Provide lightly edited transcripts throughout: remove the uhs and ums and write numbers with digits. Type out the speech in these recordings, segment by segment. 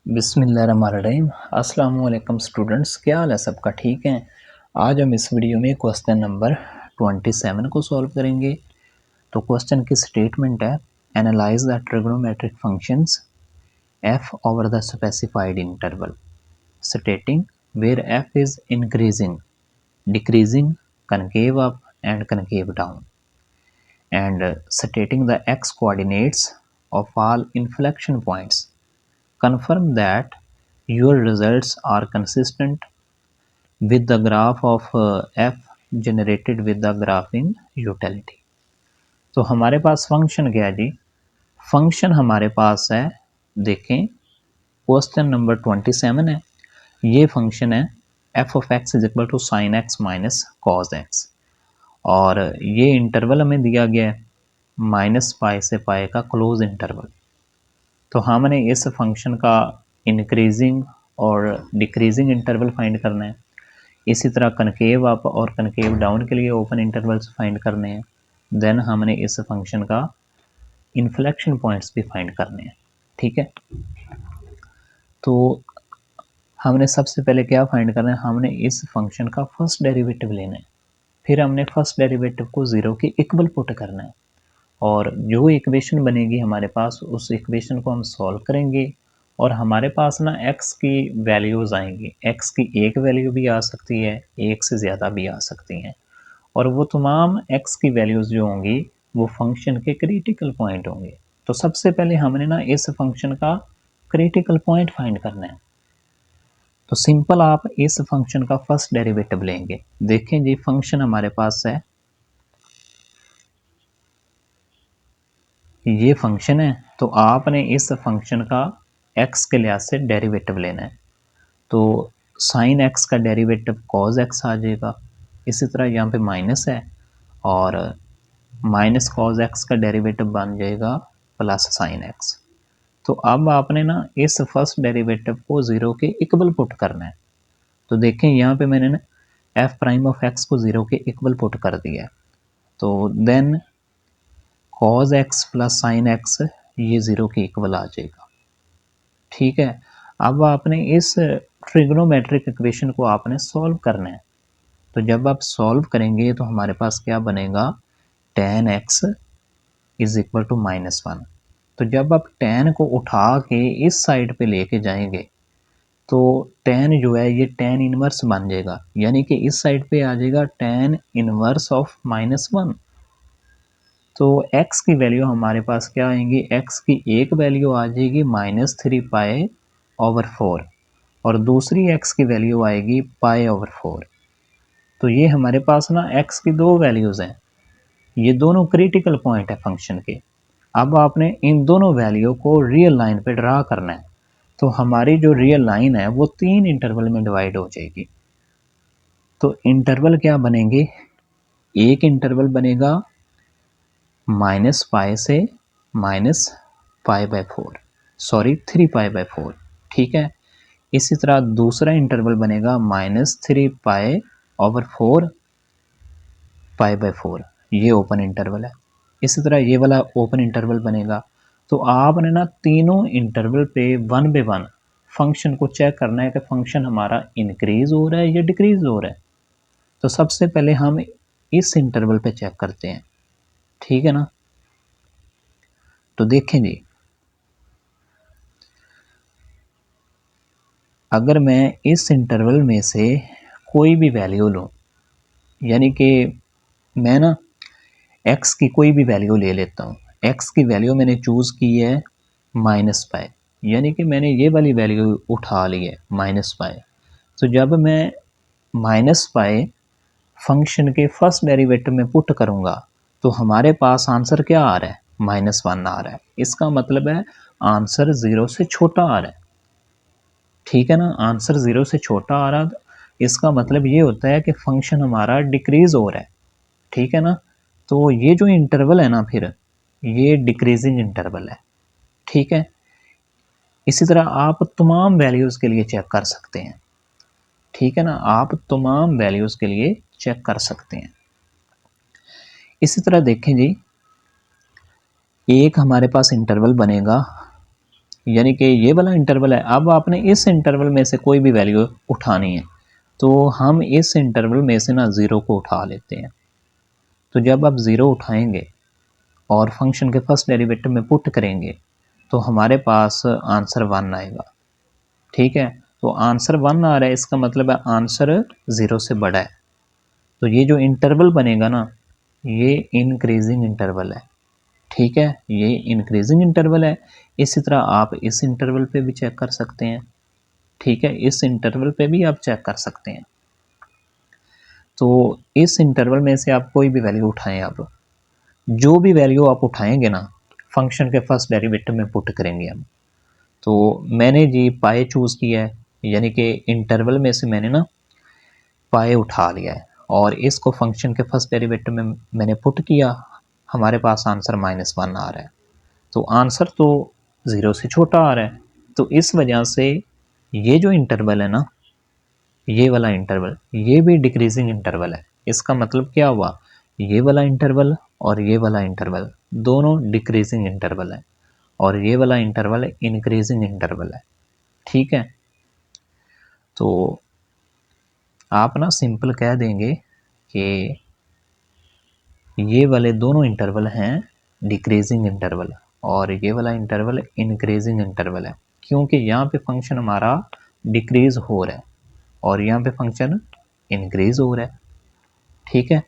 बिस्मिल्लाहिर्रहमानिर्रहीम। अस्सलाम वालेकुम स्टूडेंट्स, क्या हाल है सबका? ठीक है। आज हम इस वीडियो में क्वेश्चन नंबर 27 को सॉल्व करेंगे। तो क्वेश्चन की स्टेटमेंट है, analyse the trigonometric functions f over the specified interval stating where f is increasing, decreasing, concave up and concave down, and stating the x coordinates of all inflection points. Confirm that your results are consistent with the graph of f generated with the graphing utility। तो हमारे पास function क्या है जी? Function हमारे पास है, देखें question number 27 है। ये function है f of x is equal to sine x minus cos x, और ये इंटरवल हमें दिया गया है माइनस पाई से पाई का क्लोज इंटरवल। तो हमने इस फंक्शन का इंक्रीजिंग और डिक्रीजिंग इंटरवल फाइंड करना है। इसी तरह कनकेव अप और कनकेव डाउन के लिए ओपन इंटरवल्स फाइंड करने हैं। देन हमने इस फंक्शन का इन्फ्लेक्शन पॉइंट्स भी फाइंड करने हैं। ठीक है, तो हमने सबसे पहले क्या फाइंड करना है? हमने इस फंक्शन का फर्स्ट डेरिवेटिव लेना है। फिर हमने फर्स्ट डेरिवेटिव को ज़ीरो के इक्वल पुट करना है, और जो इक्वेशन बनेगी हमारे पास उस इक्वेशन को हम सॉल्व करेंगे, और हमारे पास ना x की वैल्यूज़ आएंगी। x की एक वैल्यू भी आ सकती है, एक से ज़्यादा भी आ सकती हैं, और वो तमाम x की वैल्यूज़ जो होंगी वो फंक्शन के क्रिटिकल पॉइंट होंगे। तो सबसे पहले हमने ना इस फंक्शन का क्रिटिकल पॉइंट फाइंड करना है। तो सिंपल आप इस फंक्शन का फर्स्ट डेरिवेटिव लेंगे। देखें जी, फंक्शन हमारे पास है, ये फंक्शन है, तो आपने इस फंक्शन का x के लिहाज से डेरिवेटिव लेना है। तो साइन x का डेरिवेटिव कॉज x आ जाएगा। इसी तरह यहाँ पे माइनस है, और माइनस कॉज x का डेरिवेटिव बन जाएगा प्लस साइन x। तो अब आपने ना इस फर्स्ट डेरिवेटिव को ज़ीरो के इक्वल पुट करना है। तो देखें यहाँ पे मैंने ना f प्राइम ऑफ x को ज़ीरो के इक्वल पुट कर दिया है। तो then cos x plus sine x ये ज़ीरो के इक्वल आ जाएगा। ठीक है, अब आपने इस ट्रिग्नोमेट्रिक इक्वेशन को आपने सॉल्व करना है। तो जब आप सॉल्व करेंगे तो हमारे पास क्या बनेगा? tan x is equal to -1। तो जब आप tan को उठा के इस साइड पे लेके जाएंगे तो tan जो है ये tan इनवर्स बन जाएगा, यानी कि इस साइड पे आ जाएगा tan इनवर्स ऑफ -1। तो x की वैल्यू हमारे पास क्या आएंगी? x की एक वैल्यू आ जाएगी -3π/4, और दूसरी x की वैल्यू आएगी π/4। तो ये हमारे पास ना x की दो वैल्यूज़ हैं, ये दोनों क्रिटिकल पॉइंट है फंक्शन के। अब आपने इन दोनों वैल्यू को रियल लाइन पे ड्रा करना है। तो हमारी जो रियल लाइन है वो तीन इंटरवल में डिवाइड हो जाएगी। तो इंटरवल क्या बनेंगे? एक इंटरवल बनेगा -π से -π/4, सॉरी 3π/4। ठीक है, इसी तरह दूसरा इंटरवल बनेगा -3π/4 ये ओपन इंटरवल है। इसी तरह ये वाला ओपन इंटरवल बनेगा। तो आपने ना तीनों इंटरवल पे वन बाय वन फंक्शन को चेक करना है कि फंक्शन हमारा इंक्रीज हो रहा है या डिक्रीज हो रहा है। तो सबसे पहले हम इस इंटरवल पे चेक करते हैं। ठीक है ना, तो देखें जी, अगर मैं इस इंटरवल में से कोई भी वैल्यू लूँ, यानी कि मैं ना x की कोई भी वैल्यू ले लेता हूँ। x की वैल्यू मैंने चूज़ की है -π, यानी कि मैंने ये वाली वैल्यू उठा ली है -π। तो जब मैं -π फंक्शन के फर्स्ट डेरिवेटिव में पुट करूँगा तो हमारे पास आंसर क्या आ रहा है? -1 आ रहा है। इसका मतलब है आंसर ज़ीरो से छोटा आ रहा है। ठीक है ना, आंसर ज़ीरो से छोटा आ रहा, इसका मतलब ये होता है कि फंक्शन हमारा डिक्रीज हो रहा है। ठीक है ना, तो ये जो इंटरवल है ना, फिर ये डिक्रीजिंग इंटरवल है। ठीक है, इसी तरह आप तमाम वैल्यूज़ के लिए चेक कर सकते हैं। ठीक है ना, आप तमाम वैल्यूज़ के लिए चेक कर सकते हैं। इसी तरह देखें जी, एक हमारे पास इंटरवल बनेगा यानी कि ये वाला इंटरवल है। अब आपने इस इंटरवल में से कोई भी वैल्यू उठानी है, तो हम इस इंटरवल में से ना 0 को उठा लेते हैं। तो जब आप 0 उठाएंगे और फंक्शन के फर्स्ट डेरिवेटिव में पुट करेंगे तो हमारे पास आंसर 1 आएगा। ठीक है, तो आंसर 1 आ रहा है, इसका मतलब है आंसर 0 से बड़ा है। तो ये जो इंटरवल बनेगा ना, ये इंक्रीजिंग इंटरवल है। ठीक है, ये इंक्रीजिंग इंटरवल है। इसी तरह आप इस इंटरवल पे भी चेक कर सकते हैं। ठीक है, इस इंटरवल पे भी आप चेक कर सकते हैं। तो इस इंटरवल में से आप कोई भी वैल्यू उठाएं, आप जो भी वैल्यू आप उठाएंगे ना, फंक्शन के फर्स्ट डेरिवेटिव में पुट करेंगे हम। तो मैंने जी पाई चूज़ किया है, यानी कि इंटरवल में से मैंने ना पाई उठा लिया है और इसको फंक्शन के फर्स्ट डेरिवेटिव में मैंने पुट किया। हमारे पास आंसर -1 आ रहा है। तो आंसर तो 0 से छोटा आ रहा है। तो इस वजह से ये जो इंटरवल है ना, ये वाला इंटरवल, ये भी डिक्रीजिंग इंटरवल है। इसका मतलब क्या हुआ, ये वाला इंटरवल और ये वाला इंटरवल दोनों डिक्रीजिंग इंटरवल है और ये वाला इंटरवल इंक्रीजिंग इंटरवल है। ठीक है, तो आप ना सिंपल कह देंगे कि ये वाले दोनों इंटरवल हैं डिक्रीजिंग इंटरवल और ये वाला इंटरवल इंक्रीजिंग इंटरवल है, क्योंकि यहाँ पे फंक्शन हमारा डिक्रीज हो रहा है और यहाँ पे फंक्शन इंक्रीज हो रहा है। ठीक है,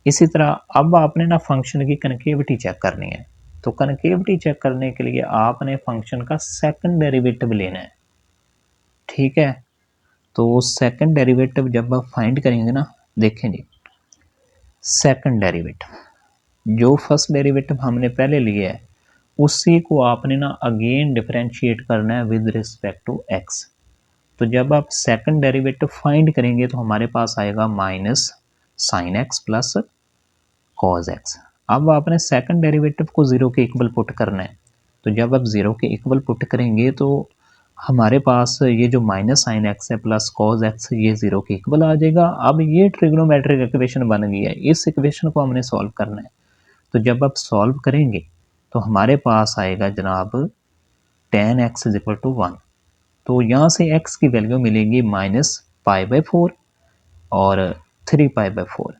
इसी तरह अब आपने ना फंक्शन की कनकेविटी चेक करनी है। तो कनकेविटी चेक करने के लिए आपने फंक्शन का सेकंड डेरिवेटिव लेना है। ठीक है, तो सेकंड डेरिवेटिव जब आप फाइंड करेंगे ना, देखें जी, सेकंड डेरिवेटिव जो फर्स्ट डेरिवेटिव हमने पहले लिया है उसी को आपने ना अगेन डिफरेंशिएट करना है विद रिस्पेक्ट टू एक्स। तो जब आप सेकंड डेरिवेटिव फाइंड करेंगे तो हमारे पास आएगा minus sine x plus cos x. अब आपने सेकंड डेरिवेटिव को 0 के इक्वल पुट करना है। तो जब आप 0 के इक्वल पुट करेंगे तो हमारे पास ये जो माइनस साइन एक्स है प्लस कॉज एक्स, ये 0 के इक्वल आ जाएगा। अब ये ट्रिग्नोमेट्रिक इक्वेशन बन गई है, इस इक्वेशन को हमने सॉल्व करना है। तो जब आप सॉल्व करेंगे तो हमारे पास आएगा जनाब tan x is equal to 1। तो यहाँ से x की वैल्यू मिलेगी -π/4 और 3π/4।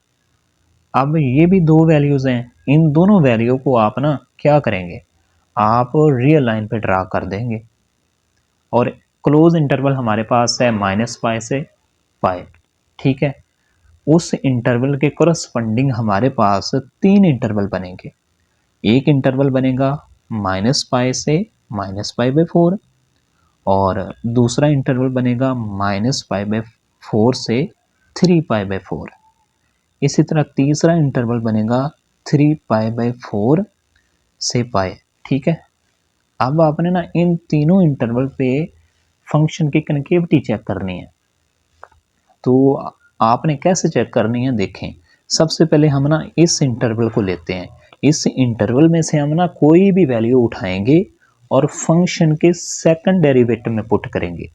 अब ये भी दो वैल्यूज़ हैं, इन दोनों वैल्यू को आप ना क्या करेंगे, आप रियल लाइन पे ड्रा कर देंगे और क्लोज इंटरवल हमारे पास है -π से π। ठीक है, उस इंटरवल के कोरस्पॉन्डिंग हमारे पास 3 इंटरवल बनेंगे। एक इंटरवल बनेगा -π से -π/4 और दूसरा इंटरवल बनेगा -π/4 से 3π/4। इसी तरह तीसरा इंटरवल बनेगा 3π/4 से π। ठीक है, अब आपने ना इन तीनों इंटरवल पे फंक्शन की कनकेविटी चेक करनी है। तो आपने कैसे चेक करनी है, देखें। सबसे पहले हम ना इस इंटरवल को लेते हैं। इस इंटरवल में से हम ना कोई भी वैल्यू उठाएंगे और फंक्शन के सेकंड डेरिवेटिव में पुट करेंगे।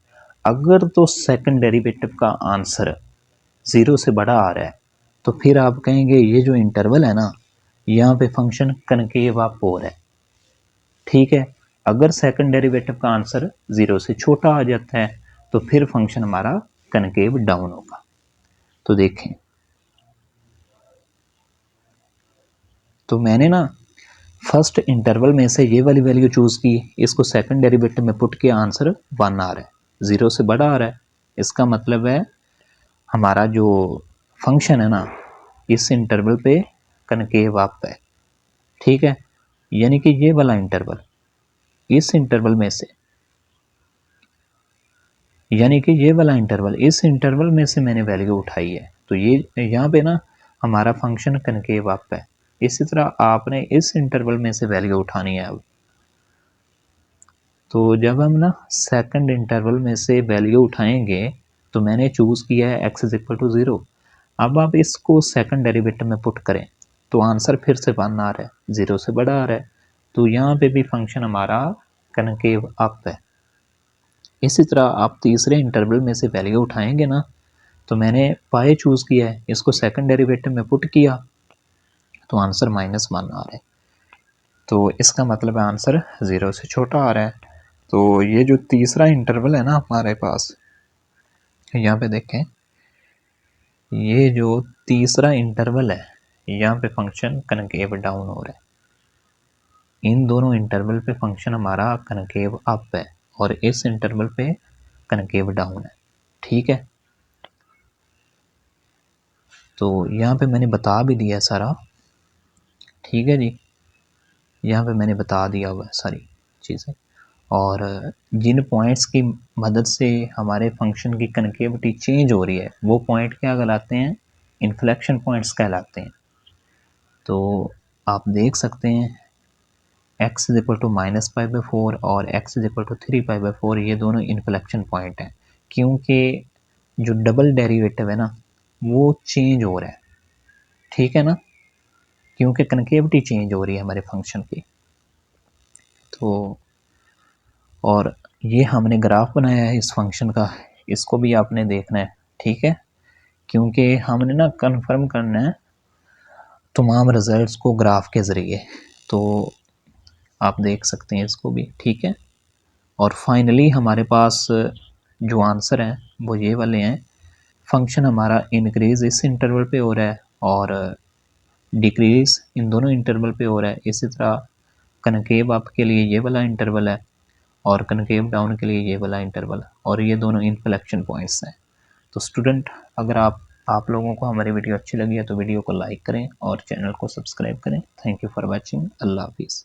अगर तो सेकंड डेरिवेटिव का आंसर 0 से बड़ा आ रहा है तो फिर आप कहेंगे ये जो इंटरवल है ना, यहाँ पे फंक्शन कनकेव अप हो रहा है। ठीक है, अगर सेकंड डेरिवेटिव का आंसर 0 से छोटा आ जाता है तो फिर फंक्शन हमारा कनकेव डाउन होगा। तो देखें, तो मैंने ना फर्स्ट इंटरवल में से ये वाली वैल्यू चूज़ की, इसको सेकंड डेरिवेटिव में पुट किया, आंसर 1 आ रहा है, 0 से बड़ा आ रहा है। इसका मतलब है हमारा जो फंक्शन है ना, इस इंटरवल पे कनकेव अप है। ठीक है, यानी कि ये वाला इंटरवल, इस इंटरवल में से, यानी कि ये वाला इंटरवल, इस इंटरवल में से मैंने वैल्यू उठाई है, तो ये यहाँ पे ना हमारा फंक्शन कनकेव अप है। इसी तरह आपने इस इंटरवल में से वैल्यू उठानी है। अब तो जब हम ना सेकंड इंटरवल में से वैल्यू उठाएंगे तो मैंने चूज़ किया है x इज इक्वल टू 0। अब आप इसको सेकंड डेरिवेटिव में पुट करें तो आंसर फिर से 1 आ रहा है, 0 से बड़ा आ रहा है। तो यहाँ पे भी फंक्शन हमारा कनकेव अप है। इसी तरह आप तीसरे इंटरवल में से वैल्यू उठाएंगे ना, तो मैंने पाई चूज़ किया है, इसको सेकंड डेरिवेटिव में पुट किया तो आंसर -1 आ रहा है। तो इसका मतलब है आंसर 0 से छोटा आ रहा है। तो ये जो तीसरा इंटरवल है ना हमारे पास, यहाँ पे देखें, ये जो तीसरा इंटरवल है यहाँ पे फंक्शन कनकेव डाउन हो रहा है। इन दोनों इंटरवल पे फंक्शन हमारा कनकेव अप है और इस इंटरवल पे कनकेव डाउन है। ठीक है, तो यहाँ पे मैंने बता भी दिया सारा। ठीक है जी, यहाँ पे मैंने बता दिया हुआ है सारी चीज़ें। और जिन पॉइंट्स की मदद से हमारे फंक्शन की कनकेविटी चेंज हो रही है वो पॉइंट क्या कहलाते हैं? इन्फ्लेक्शन पॉइंट्स कहलाते हैं। तो आप देख सकते हैं x इज इक्वल टू -π/4 और x इज इक्वल टू 3π/4, ये दोनों इन्फ्लेक्शन पॉइंट हैं, क्योंकि जो डबल डेरिवेटिव है ना वो चेंज हो रहा है। ठीक है ना, क्योंकि कनकेविटी चेंज हो रही है हमारे फंक्शन की। तो और ये हमने ग्राफ बनाया है इस फंक्शन का, इसको भी आपने देखना है। ठीक है, क्योंकि हमने ना कंफर्म करना है तमाम रिजल्ट्स को ग्राफ के ज़रिए। तो आप देख सकते हैं इसको भी। ठीक है, और फाइनली हमारे पास जो आंसर हैं वो ये वाले हैं। फंक्शन हमारा इंक्रीज़ इस इंटरवल पे हो रहा है और डिक्रीज़ इन दोनों इंटरवल पे हो रहा है। इसी तरह कनकेव अप के लिए ये वाला इंटरवल है और कनकेव डाउन के लिए ये वाला इंटरवल, और ये दोनों इन्फ्लेक्शन पॉइंट्स हैं। तो स्टूडेंट, अगर आप लोगों को हमारी वीडियो अच्छी लगी है तो वीडियो को लाइक करें और चैनल को सब्सक्राइब करें। Thank you for watching. अल्लाह हाफिज़।